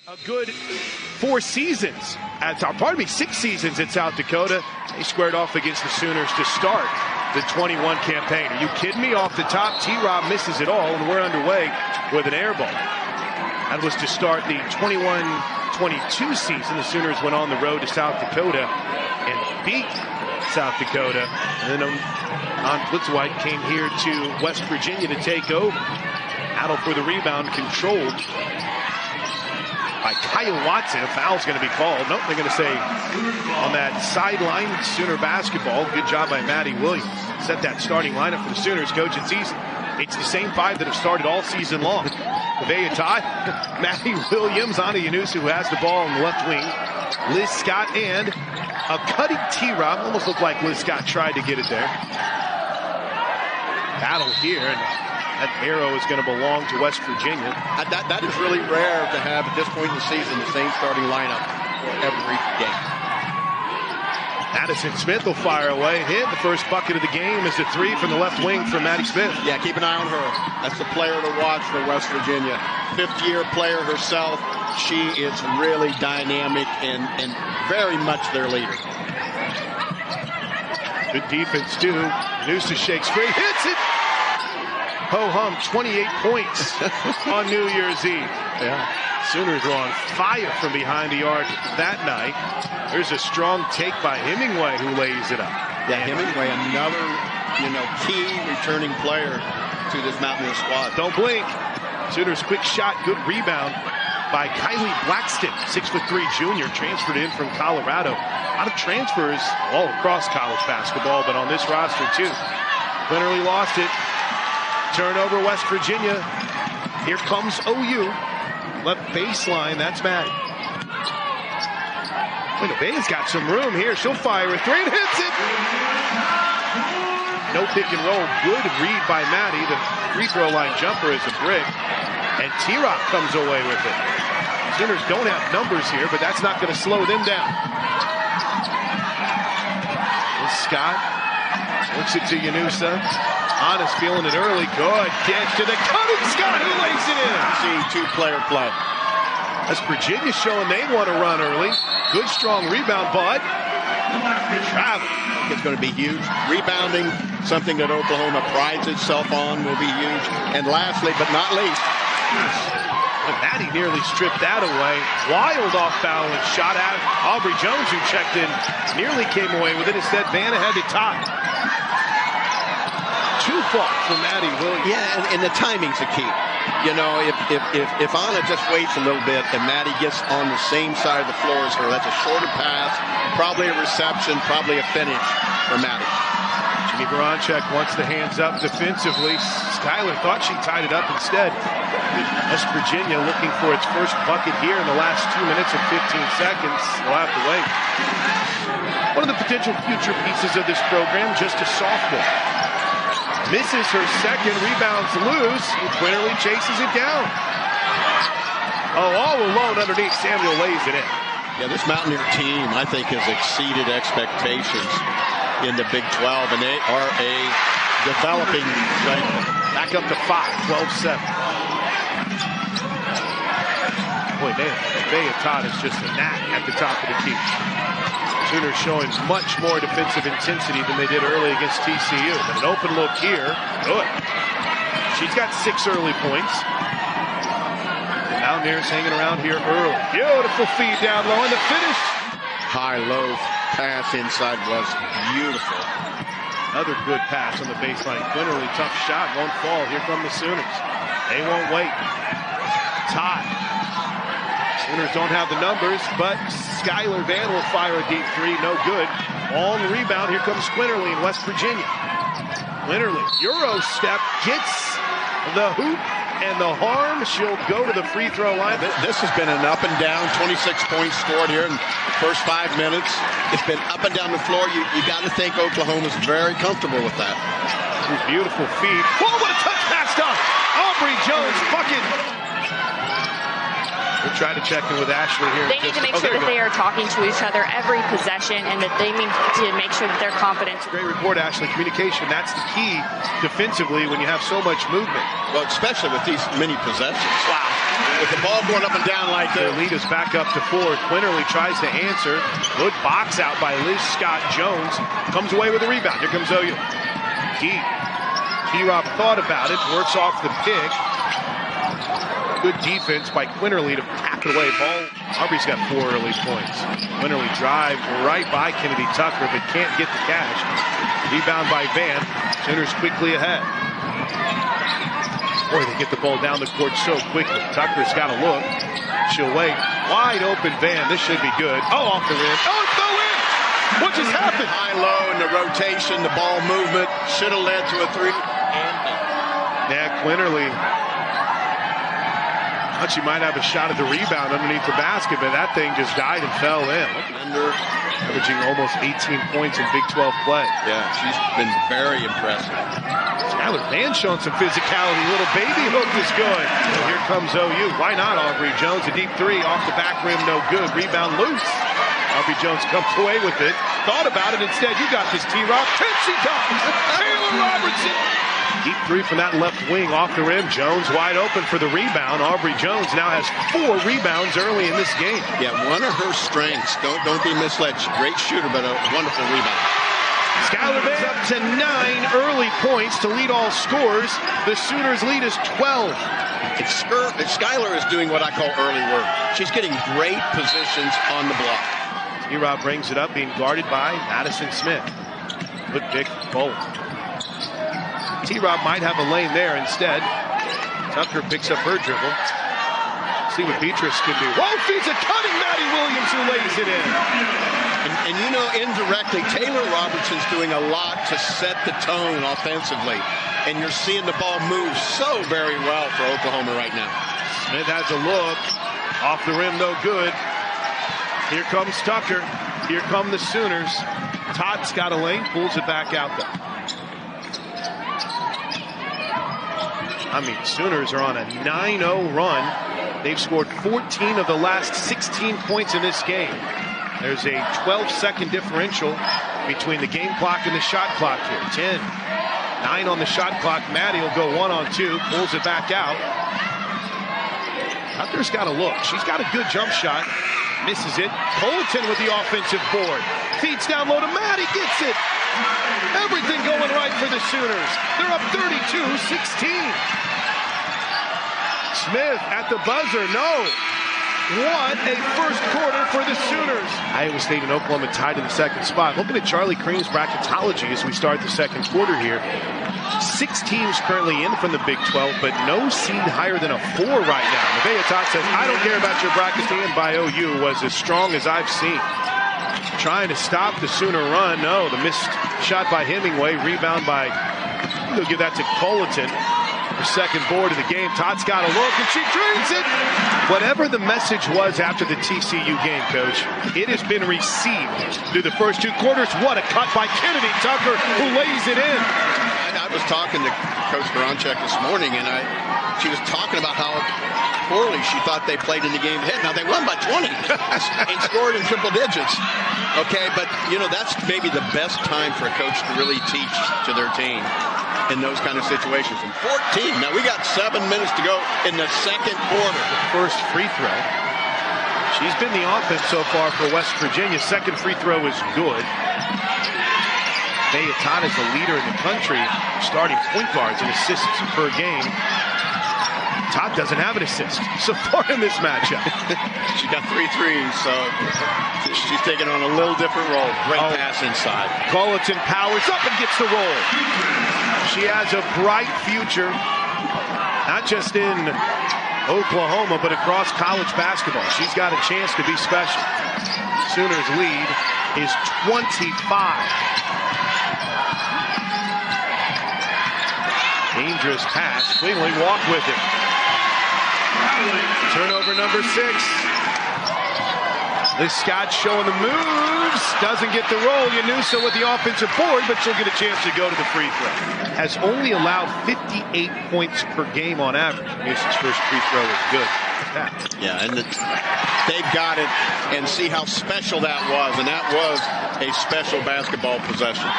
A good 6 seasons at South Dakota. They squared off against the Sooners to start the 21 campaign. Are you kidding me? Off the top, T-Rob misses it all, and we're underway with an air ball. That was to start the 21-22 season. The Sooners went on the road to South Dakota and beat South Dakota. And then on Blitzwhite came here to West Virginia to take over. Battle for the rebound controlled by Kyle Watson. A foul's going to be called. Nope, they're going to say on that sideline, Sooner basketball. Good job by Matty Williams. Set that starting lineup for the Sooners. Coach, it's the same five that have started all season long. Nevaeh Todd, Matty Williams, Ana Yunusa, who has the ball on the left wing, Liz Scott, and a cutting T-Rob. Almost looked like Liz Scott tried to get it there. Battle here, and that arrow is going to belong to West Virginia. That is really rare to have at this point in the season the same starting lineup for every game. Madison Smith will fire away. Hit the first bucket of the game is a three from the left wing from Maddie Smith. Yeah, keep an eye on her. That's the player to watch for West Virginia. Fifth-year player herself. She is really dynamic and very much their leader. Good defense, too. Noosa shakes free, hits it. Ho-hum, 28 points on New Year's Eve. Yeah. Sooners are on fire from behind the arc that night. There's a strong take by Hemingway who lays it up. Yeah, Hemingway, another, key returning player to this Mountaineer squad. Don't blink. Sooners quick shot, good rebound by Kylie Blackston, 6'3" junior, transferred in from Colorado. A lot of transfers all across college basketball, but on this roster too. Quinterly lost it. Turnover, West Virginia. Here comes OU. Left baseline, that's Maddie. Nevaeh's got some room here. She'll fire a three and hits it. No pick and roll. Good read by Maddie. The free throw line jumper is a brick. And T-Rock comes away with it. Sooners don't have numbers here, but that's not going to slow them down. And Scott looks it to Yunusa. Ana's feeling it early. Good catch to the cutting Scott, who lays it in. See two-player play. That's Virginia showing they want to run early. Good, strong rebound, but travel. It's going to be huge. Rebounding, something that Oklahoma prides itself on, will be huge. And lastly, but not least, Maddie nearly stripped that away. Wild off-balance shot at Aubrey Jones, who checked in, nearly came away with it. Instead, Vanna had to tie. Two fault for Maddie Williams. Yeah, and the timing's the key. If Ana just waits a little bit and Maddie gets on the same side of the floor as her, that's a shorter pass, probably a reception, probably a finish for Maddie. Jennie Baranczyk wants the hands up defensively. Skyler thought she tied it up instead. West Virginia looking for its first bucket here in the last 2 minutes and 15 seconds. They'll have to wait. One of the potential future pieces of this program, just a sophomore. Misses her second, rebounds loose, and Quinterly chases it down. Oh, all alone underneath, Samuel lays it in. Yeah, this Mountaineer team, I think, has exceeded expectations in the Big 12, and they are a developing strength. Back up to 5, 12-7. Boy, Nevaeh Todd is just a knack at the top of the key. Sooners showing much more defensive intensity than they did early against TCU. But an open look here. Good. She's got 6 early points. The Mountaineers hanging around here early. Beautiful feed down low, and the finish. High-low pass inside was beautiful. Another good pass on the baseline. Quinterly, tough shot, won't fall. Here come the Sooners. They won't wait. Todd. Sooners don't have the numbers, but Skylar Van will fire a deep three. No good. On the rebound, here comes Quinterly in West Virginia. Quinterly, Euro step, gets the hoop and the harm. She'll go to the free throw line. This has been an up and down. 26 points scored here in the first 5 minutes. It's been up and down the floor. You got to think Oklahoma's very comfortable with that. Beautiful feed. Oh, what a touch pass to Aubrey Jones. Bucket. We'll try to check in with Ashley here. They need to make sure that they are talking to each other every possession and that they need to make sure that they're confident. Great report, Ashley. Communication, that's the key defensively when you have so much movement. Well, especially with these many possessions. Wow. with the ball going up and down like The this. lead is back up to 4. Quinterly tries to answer. Good box out by Liz Scott Jones. Comes away with a rebound. Here comes OU. Deep. T-Rob thought about it. Works off the pick. Good defense by Quinterly to pack it away. Ball. Aubrey's got 4 early points. Quinterly drive right by Kennedy Tucker, but can't get the cash. Rebound by Van. Sooners quickly ahead. Boy, they get the ball down the court so quickly. Tucker's got a look. She'll wait. Wide open Van. This should be good. Oh, off the rim. Oh, it fell in. What just happened? High-low in the rotation, the ball movement should have led to a 3. Yeah, Quinterly. Thought she might have a shot at the rebound underneath the basket, but that thing just died and fell in. Averaging almost 18 points in Big 12 play. Yeah, she's been very impressive. Skylar Van showing some physicality. Little baby hook is good. Here comes OU. Why not Aubrey Jones? A deep 3 off the back rim, no good. Rebound loose. Aubrey Jones comes away with it. Thought about it. Instead, you got this, T-Rob. And she comes. Taylor Robertson. Deep 3 from that left wing off the rim. Jones wide open for the rebound. Aubrey Jones now has 4 rebounds early in this game. Yeah, one of her strengths. Don't be misled. She's a great shooter, but a wonderful rebound. Skylar Van up to 9 early points to lead all scores. The Sooners lead is 12. Skylar is doing what I call early work. She's getting great positions on the block. T-Rob brings it up, being guarded by Madison Smith. Good pick, Bolt. T-Rob might have a lane there instead. Tucker picks up her dribble. See what Beatrice can do. Whoa, feeds a cutting Maddie Williams who lays it in. And you know, indirectly, Taylor Robertson's doing a lot to set the tone offensively. And you're seeing the ball move so very well for Oklahoma right now. Smith has a look. Off the rim, no good. Here comes Tucker. Here come the Sooners. Todd's got a lane, pulls it back out though. I mean, Sooners are on a 9-0 run. They've scored 14 of the last 16 points in this game. There's a 12-second differential between the game clock and the shot clock here. 10, 9 on the shot clock. Maddie will go 1-on-2, pulls it back out. Tucker's got a look. She's got a good jump shot. Misses it. Colleton with the offensive board. Feeds down low to Maddie. Gets it. Everything going right for the Sooners. They're up 32-16. Smith at the buzzer. No. What a first quarter for the Sooners. Iowa State and Oklahoma tied in the second spot. Looking at Charlie Cream's bracketology as we start the second quarter here. 6 teams currently in from the Big 12, but no seed higher than a 4 right now. Nevaeh Tot says, I don't care about your bracket. Stand by OU was as strong as I've seen. Trying to stop the Sooner run. No, the missed shot by Hemingway. Rebound by, they'll give that to Colleton. The second board of the game. Todd's got a look, and she drains it. Whatever the message was after the TCU game, Coach, it has been received through the first 2 quarters. What a cut by Kennedy Tucker, who lays it in. I was talking to Coach Baranczyk this morning, and she was talking about how poorly she thought they played in the game ahead. Now, they won by 20 and scored in triple digits. Okay, but, you know, that's maybe the best time for a coach to really teach to their team in those kind of situations. And 14. Now, we got 7 minutes to go in the second quarter. First free throw. She's been the offense so far for West Virginia. Second free throw is good. Nevaeh Tot is the leader in the country, starting point guards and assists per game. Tot doesn't have an assist so far in this matchup. She got 3 threes, so she's taking on a little different role. Great pass inside. Colleton powers up and gets the roll. She has a bright future, not just in Oklahoma, but across college basketball. She's got a chance to be special. Sooners lead is 25. Dangerous pass. Cleanly walked with it. Turnover number 6. Liz Scott showing the moves. Doesn't get the roll. Yanusa with the offensive board, but she'll get a chance to go to the free throw. Has only allowed 58 points per game on average. Yanusa's first free throw is good. Yeah, and they've got it, and see how special that was. And that was a special basketball possession.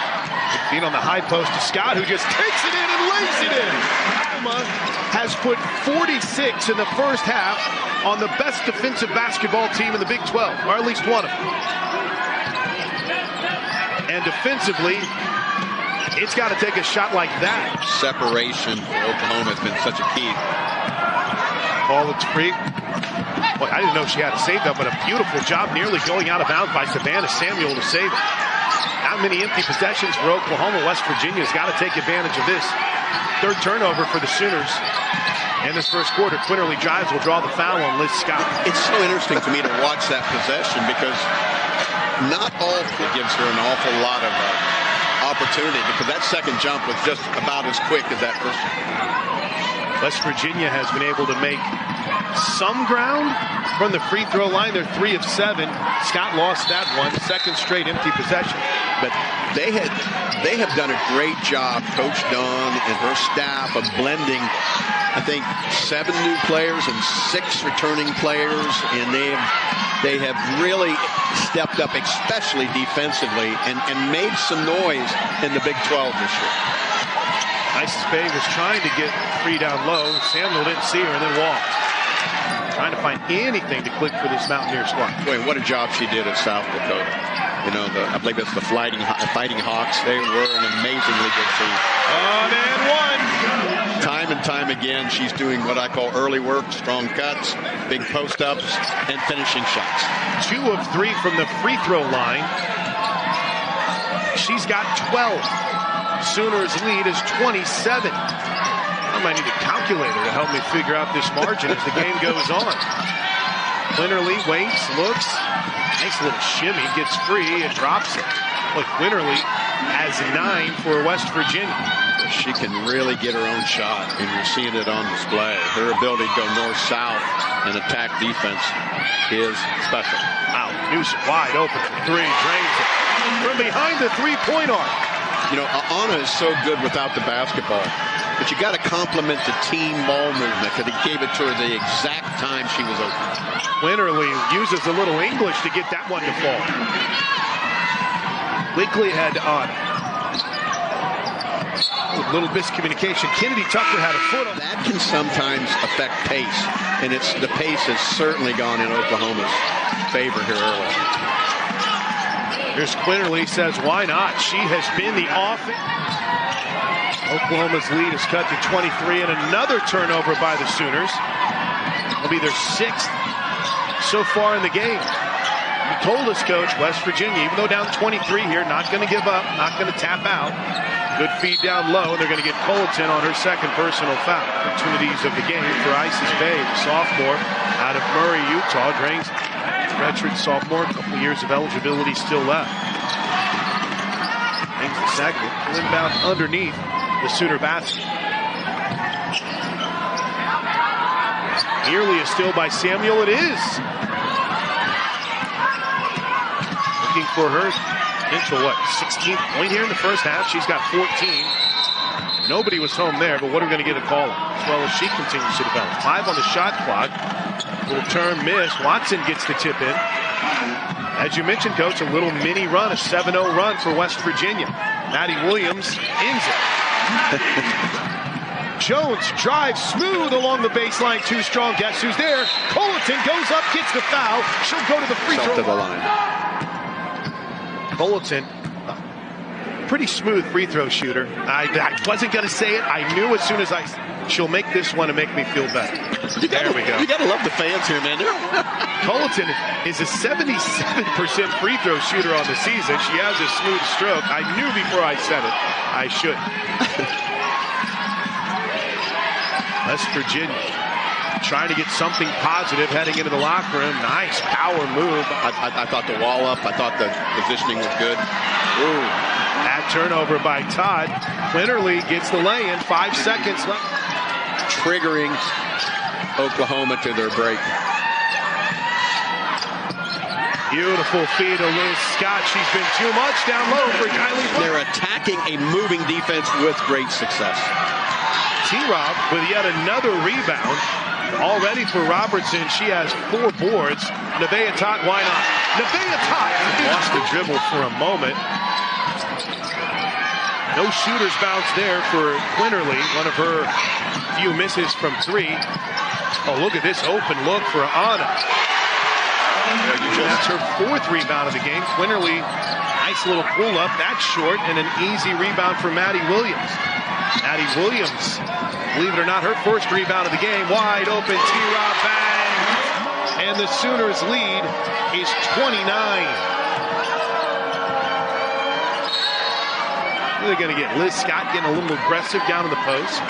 Feed on the high post to Scott, who just takes it in and lays it in. Oklahoma has put 46 in the first half on the best defensive basketball team in the Big 12, or at least one of them. And defensively, it's got to take a shot like that. Separation for Oklahoma has been such a key. Ball that's free. Boy, I didn't know she had to save that, but a beautiful job nearly going out of bounds by Savannah Samuel to save it. Not many empty possessions for Oklahoma. West Virginia's got to take advantage of this. Third turnover for the Sooners in this first quarter. Quinterly drives, will draw the foul on Liz Scott. It's so interesting to me to watch that possession because not all gives her an awful lot of opportunity, because that second jump was just about as quick as that first one. West Virginia has been able to make some ground from the free throw line. They're 3 of 7. Scott lost that one. Second straight empty possession. But they have done a great job, Coach Dawn and her staff, of blending, I think, 7 new players and 6 returning players, and they have really stepped up, especially defensively, and made some noise in the Big 12 this year. Isis Bay was trying to get free down low. Samuel didn't see her and then walked. Trying to find anything to click for this Mountaineer squad. Boy, what a job she did at South Dakota. You know, I believe it's the Fighting Hawks. They were an amazingly good team. On and one. Time and time again, she's doing what I call early work, strong cuts, big post-ups, and finishing shots. 2 of 3 from the free throw line. She's got 12. Sooners lead is 27. I might need a calculator to help me figure out this margin as the game goes on. Quinterly waits, looks. Nice little shimmy, gets free, and drops it. Look, Quinterly has 9 for West Virginia. She can really get her own shot, and you're seeing it on display. Her ability to go north-south and attack defense is special. Wow, Newsom wide open for 3, drains it. From behind the three-point arc. You know, Anna is so good without the basketball, but you got to compliment the team ball movement, because he gave it to her the exact time she was open. Quinterly uses a little English to get that one to fall. Wigley had Anna. A little miscommunication. Kennedy Tucker had a foot on that. Can sometimes affect pace, and the pace has certainly gone in Oklahoma's favor here early. Here's Quinterly, says, why not? She has been the offense. Oklahoma's lead is cut to 23, and another turnover by the Sooners. It'll be their 6th so far in the game. You told us, Coach, West Virginia, even though down 23 here, not going to give up, not going to tap out. Good feed down low, and they're going to get Culleton on her second personal foul. Opportunities of the game for Isis Bay, the sophomore out of Murray, Utah, drains redshirt sophomore, a couple years of eligibility still left. Drains the second, inbound underneath the Sooner basket. Nearly a steal by Samuel. It is. Looking for her potential, 16th point here in the first half. She's got 14. Nobody was home there, but what are we going to get a call on? As well as she continues to develop. 5 on the shot clock. Little turn miss. Watson gets the tip in. As you mentioned, Coach, a little mini run, a 7-0 run for West Virginia. Maddie Williams ends it. Jones drives smooth along the baseline, too strong. Guess who's there? Culleton goes up, gets the foul. She'll go to the free throw line. Culleton, pretty smooth free throw shooter. I wasn't going to say it. I knew as soon as she'll make this one and make me feel better. There we go. You got to love the fans here, man. Culleton is a 77% free throw shooter on the season. She has a smooth stroke. I knew before I said it. I should. West Virginia trying to get something positive heading into the locker room. Nice power move. I thought the wall up. I thought the positioning was good. Ooh. Bad turnover by Todd. Quinterly gets the lay-in. 5 seconds left. Triggering Oklahoma to their break. Beautiful feed to Liz Scott. She's been too much down low for Kylie. They're attacking a moving defense with great success. T-Rob with yet another rebound. Already for Robertson, she has 4 boards. Nevaeh Tot, why not? Nevaeh Tot lost the dribble for a moment. No shooter's bounce there for Quinterly. One of her few misses from 3. Oh, look at this open look for Anna. That's her 4th rebound of the game. Quinterly, nice little pull up. That's short, and an easy rebound for Maddie Williams. Maddie Williams, believe it or not, her 1st rebound of the game. Wide open, T-Rob, bang! And the Sooners lead is 29. They're going to get Liz Scott getting a little aggressive down in the post.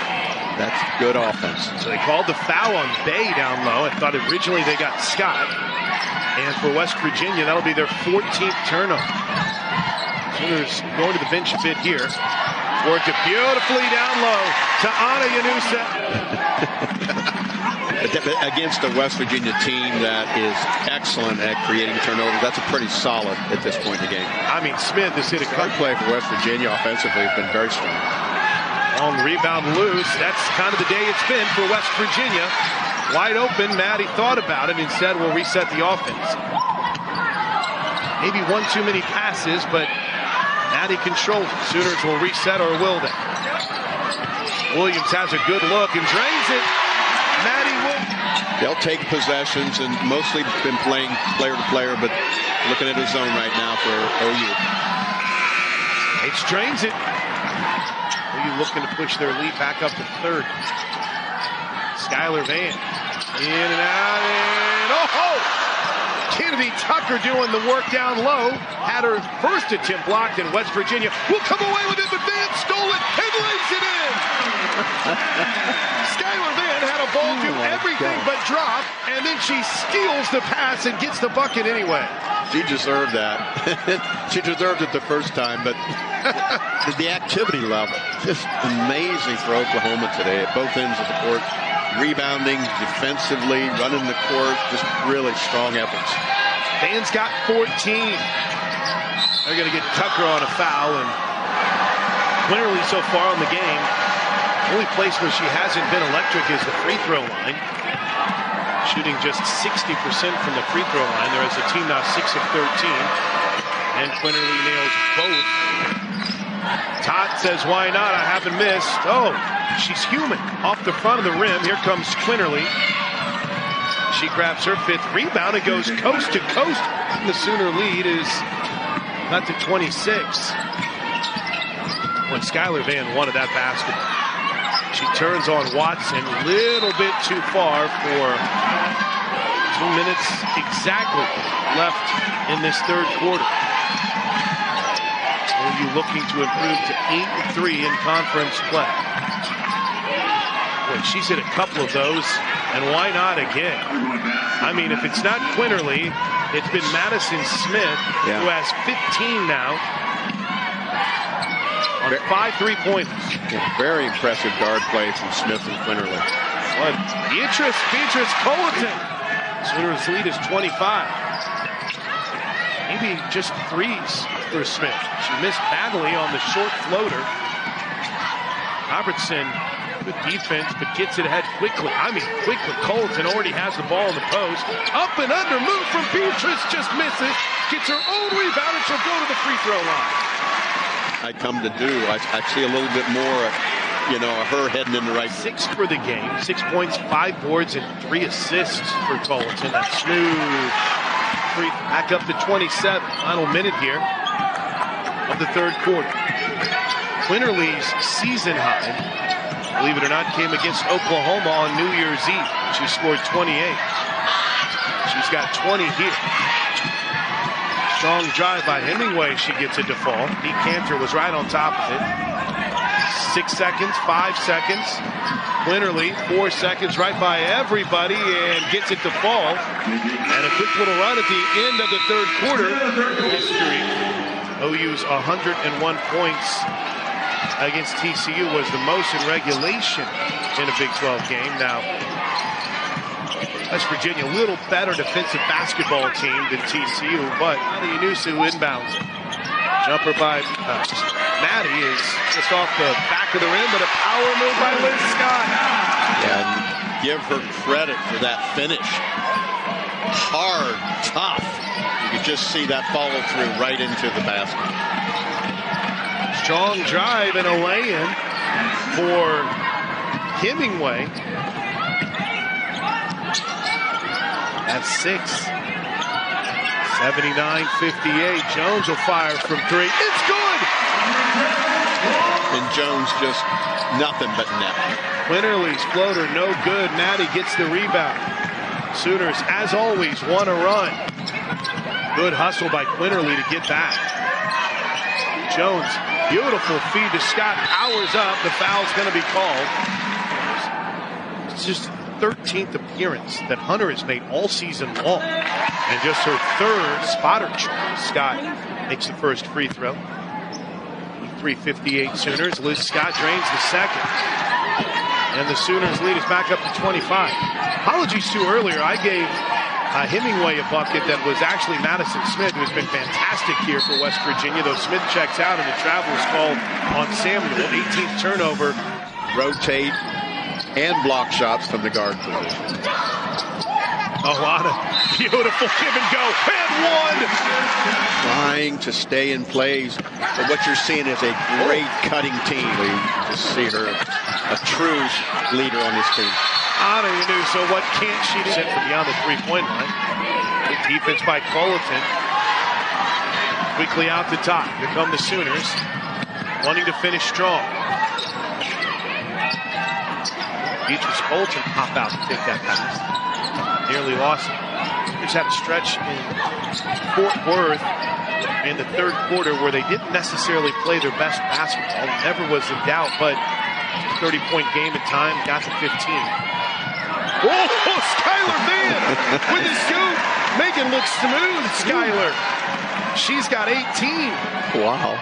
That's good offense. So they called the foul on Bay down low. I thought originally they got Scott. And for West Virginia, that'll be their 14th turnover. Sooners going to the bench a bit here. Worked it beautifully down low to Anna Yunusa. Against a West Virginia team that is excellent at creating turnovers, that's a pretty solid at this point in the game. I mean, Smith has hit a Hard play for West Virginia offensively has been very strong. Long rebound loose. That's kind of the day it's been for West Virginia. Wide open. Maddie thought about it and said, we'll reset the offense. Maybe one too many passes, but Maddie controls it. Sooners will reset, or will they? Williams has a good look and drains it. Maddie will. They'll take possessions and mostly been playing player to player, but looking at his zone right now for OU. H drains it. OU looking to push their lead back up to 3rd. Skylar Van in and out, and oh! Kennedy Tucker doing the work down low. Had her 1st attempt blocked, and West Virginia will come away with it, but Van stole it and lays it in. Skylar Van had a ball do everything but drop, and then she steals the pass and gets the bucket anyway. She deserved that. She deserved it the first time, but the activity level, just amazing for Oklahoma today at both ends of the court. Rebounding, defensively, running the court, just really strong efforts. Van's got 14. They're going to get Tucker on a foul, and Quinterly so far in the game, the only place where she hasn't been electric is the free throw line. Shooting just 60% from the free throw line. There is a team now 6 of 13, and Quinterly nails both. Todd says, why not? I haven't missed. Oh, she's human. Off the front of the rim. Here comes Quinterly. She grabs her 5th rebound and goes coast to coast. And the Sooner lead is not to 26. When Skylar Van wanted that basketball. She turns on Watson. Little bit too far for 2 minutes exactly left in this 3rd quarter. OU looking to improve to 8-3 in conference play. Boy, she's hit a couple of those, and why not again? I mean, if it's not Quinterly, it's been Madison Smith, who has 15 now on 5 3-pointers. Very impressive guard play from Smith and Quinterly. Beatrice Colleton. Sooners lead is 25. Maybe just 3s for Smith. She missed badly on the short floater. Robertson, good defense, but gets it ahead quickly. I mean, quickly. Colleton already has the ball in the post. Up and under, move from Beatrice, just misses. Gets her own rebound, and she'll go to the free throw line. I come to do. I see a little bit more, her heading in the right. 6 for the game. 6 points, 5 boards, and 3 assists for Colleton. That smooth. Back up to 27. Final minute here of the 3rd quarter. Quinterly's season high, believe it or not, came against Oklahoma on New Year's Eve. She scored 28. She's got 20 here. Strong drive by Hemingway. She gets it to fall. Pete Cantor was right on top of it. 6 seconds, 5 seconds. Quinterly, 4 seconds, right by everybody, and gets it to fall. And a quick little run at the end of the 3rd quarter. History. OU's 101 points against TCU was the most in regulation in a Big 12 game. Now, West Virginia, a little better defensive basketball team than TCU, but Yunusa inbounds. Jumper by Maddie is just off the back of the rim, but a power move by Liz Scott. Yeah, and give her credit for that finish. Hard, tough. You could just see that follow through right into the basket. Strong drive and a lay-in for Hemingway. That's 6. 79-58. Jones will fire from 3. It's good! And Jones just nothing but net. Quinterly's floater no good. Maddie gets the rebound. Sooners, as always, want to run. Good hustle by Quinterly to get that. Jones, beautiful feed to Scott. Powers up. The foul's going to be called. It's just 13th appearance that Hunter has made all season long. And just her 3rd spotter choice. Scott makes the first free throw. 3:58 Sooners. Liz Scott drains the second. And the Sooners lead is back up to 25. Apologies to earlier. I gave Hemingway a bucket that was actually Madison Smith, who has been fantastic here for West Virginia, though Smith checks out and the travel is called on Samuel. 18th turnover. Rotate and block shots from the guard position. A lot of beautiful give and go. And one! Trying to stay in plays. But what you're seeing is a great cutting team. You just see her, a true leader on this team. Anna, you knew, so what can't she do? Sent from beyond the three-point line. Good defense by Colleton. Quickly out the top. Here come the Sooners, wanting to finish strong. Beatrice Colleton pop out to take that pass. Nearly lost it. Just had a stretch in Fort Worth in the 3rd quarter where they didn't necessarily play their best basketball. Never was in doubt, but 30-point game at time, got to 15. Oh, Skylar Van with the shoot. Make it look smooth, Skylar. She's got 18. Wow.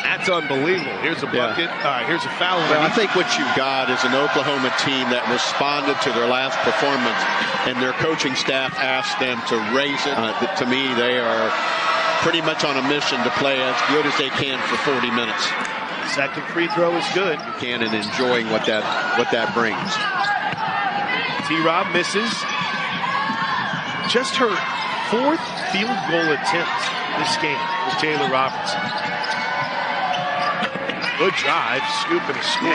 That's unbelievable. Here's a bucket. Here's a foul. Well, I think what you've got is an Oklahoma team that responded to their last performance, and their coaching staff asked them to raise it. To me, they are pretty much on a mission to play as good as they can for 40 minutes. Second free throw is good. And enjoying what that brings. T-Rob misses. Just her 4th field goal attempt this game with Taylor Robertson. Good drive, scoop and a score.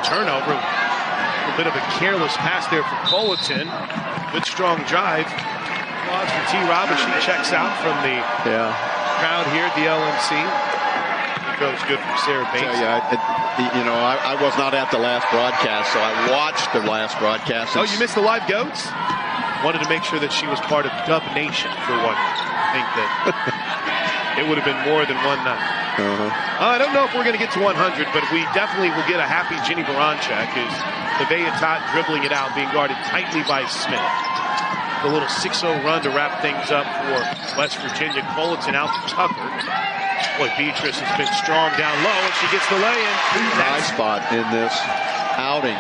Turnover. A little bit of a careless pass there for Colleton. Good strong drive. Applause for T-Rob as she checks out from the crowd here at the LMC. It goes good from Sarah Bates. I was not at the last broadcast, so I watched the last broadcast. Oh, you missed the live goats? Wanted to make sure that she was part of Dub Nation for one. I think that it would have been more than one night. I don't know if we're going to get to 100, but we definitely will get a happy Jennie Baranczyk as Nevaeh Tot dribbling it out, being guarded tightly by Smith. The little 6-0 run to wrap things up for West Virginia. Colleton out to Tucker. Boy, Beatrice has been strong down low, and she gets the lay-in. High spot in this outing.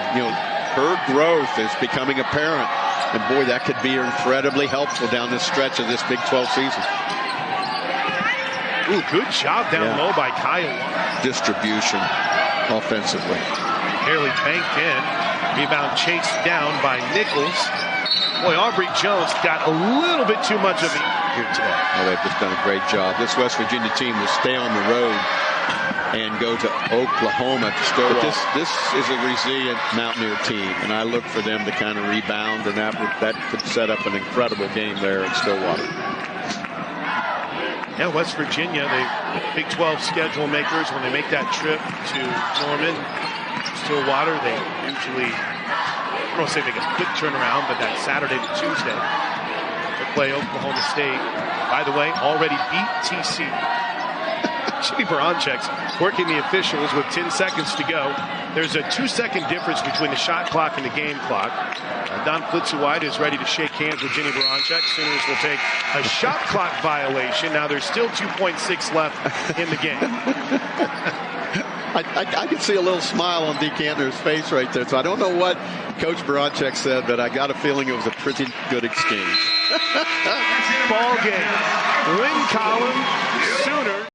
Her growth is becoming apparent, and boy, that could be incredibly helpful down this stretch of this Big 12 season. Ooh, good job down low by Kyle. Distribution offensively. Barely banked in. Rebound chased down by Nichols. Boy, Aubrey Jones got a little bit too much of it here today. Oh, they've just done a great job. This West Virginia team will stay on the road and go to Oklahoma to Stillwater. But this is a resilient Mountaineer team, and I look for them to kind of rebound, and that could set up an incredible game there in Stillwater. Yeah, West Virginia, the Big 12 schedule makers, when they make that trip to Norman, Stillwater, they usually, I don't want to say make a quick turnaround, but that Saturday to Tuesday, they play Oklahoma State. By the way, already beat TC. Jennie Baranczyk's working the officials with 10 seconds to go. There's a 2-second difference between the shot clock and the game clock. Don Plitzuweit is ready to shake hands with Jennie Baranczyk. Sooners will take a shot clock violation. Now there's still 2.6 left in the game. I can see a little smile on Dee Kantner's face right there. So I don't know what Coach Baranczyk said, but I got a feeling it was a pretty good exchange. Ball game. Win column. Sooners.